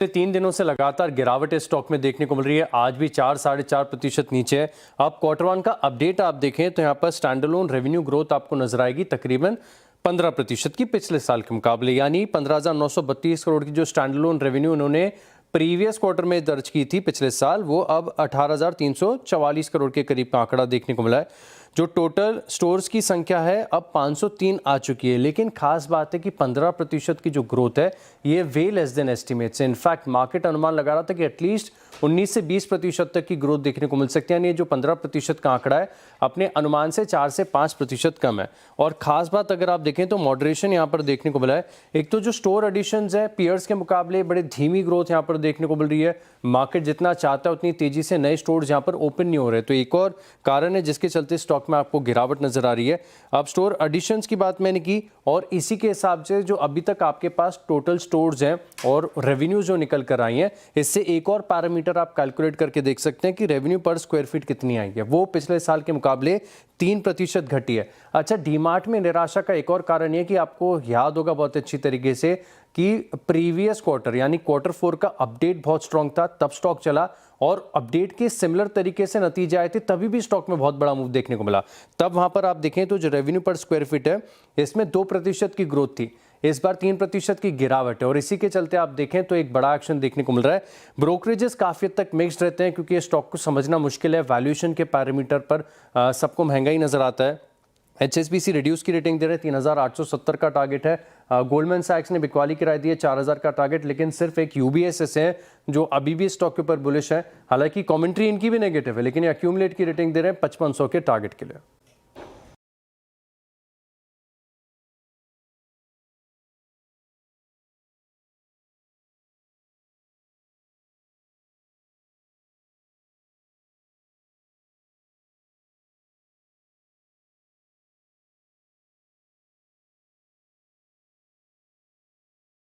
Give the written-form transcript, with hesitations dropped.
3 दिनों से लगातार गिरावट इस स्टॉक में देखने को मिल रही है। आज भी 4-4.5% नीचे है। अब क्वार्टर वन का अपडेट आप देखें तो यहाँ पर स्टैंडअलोन रेवेन्यू ग्रोथ आपको नजर आएगी तकरीबन 15% की पिछले साल के मुकाबले, यानी 15,932 करोड़ की जो स्टैंडअलोन रेवेन्यू उन्होंने प्रीवियस क्वार्टर में दर्ज की थी पिछले साल, वो अब 18,344 करोड़ के करीब का आंकड़ा देखने को मिला है। जो टोटल स्टोर्स की संख्या है अब 503 आ चुकी है, लेकिन खास बात है कि 15% की जो ग्रोथ है ये वे लेस देन एस्टिमेट्स है। इनफैक्ट मार्केट अनुमान लगा रहा था कि एटलीस्ट 19 से 20% तक की ग्रोथ देखने को मिल सकती है, यानी ये जो 15% का आंकड़ा है अपने अनुमान से 4 से 5% कम है। और खास बात अगर आप देखें तो मॉडरेशन यहाँ पर देखने को मिला है। एक तो जो स्टोर एडिशंस है पीयर्स के मुकाबले बड़े धीमी ग्रोथ यहाँ पर देखने को मिल रही है। मार्केट जितना चाहता है उतनी तेजी से नए स्टोर्स यहाँ पर ओपन नहीं हो रहे, तो एक और कारण है जिसके चलते स्टॉक में आपको गिरावट नजर आ रही है। अब स्टोर एडिशंस की बात मैंने की और इसी के हिसाब से जो अभी तक आपके पास टोटल स्टोर्स हैं और रेवेन्यू जो निकल कर आई हैं, इससे एक और पैरामीटर आप कैलकुलेट करके देख सकते हैं कि रेवेन्यू पर स्क्वायर फीट कितनी आई है। वो पिछले साल के मुकाबले 3% घटी है। अच्छा, डीमार्ट में निराशा का एक और कारण यह कि आपको याद होगा बहुत अच्छी तरीके से कि प्रीवियस क्वार्टर यानी क्वार्टर 4 का अपडेट बहुत स्ट्रांग था, तब स्टॉक चला और अपडेट के सिमिलर तरीके से नतीजे आए थे, तभी भी स्टॉक में बहुत बड़ा मूव देखने को मिला। तब वहां पर आप देखें तो जो रेवेन्यू पर स्क्वायर फीट है इसमें 2% की ग्रोथ थी, इस बार 3% की गिरावट है और इसी के चलते आप देखें तो एक बड़ा एक्शन देखने को मिल रहा है। ब्रोकरेजेस काफी हद तक मिक्स्ड रहते हैं क्योंकि ये स्टॉक को समझना मुश्किल है। वैल्यूएशन के पैरामीटर पर सबको महंगा ही नजर आता है। HSBC रिड्यूस की रेटिंग दे रहे हैं, 3,870 का टारगेट है। गोल्डमैन सैक्स ने बिकवाली की राय दी है 4,000 का टारगेट, लेकिन सिर्फ एक UBS ऐसे हैं जो अभी भी स्टॉक के ऊपर बुलिश है। हालांकि कमेंट्री इनकी भी नेगेटिव है, लेकिन ये एक्यूमुलेट की रेटिंग दे रहे हैं 5,500 के टारगेट के लिए।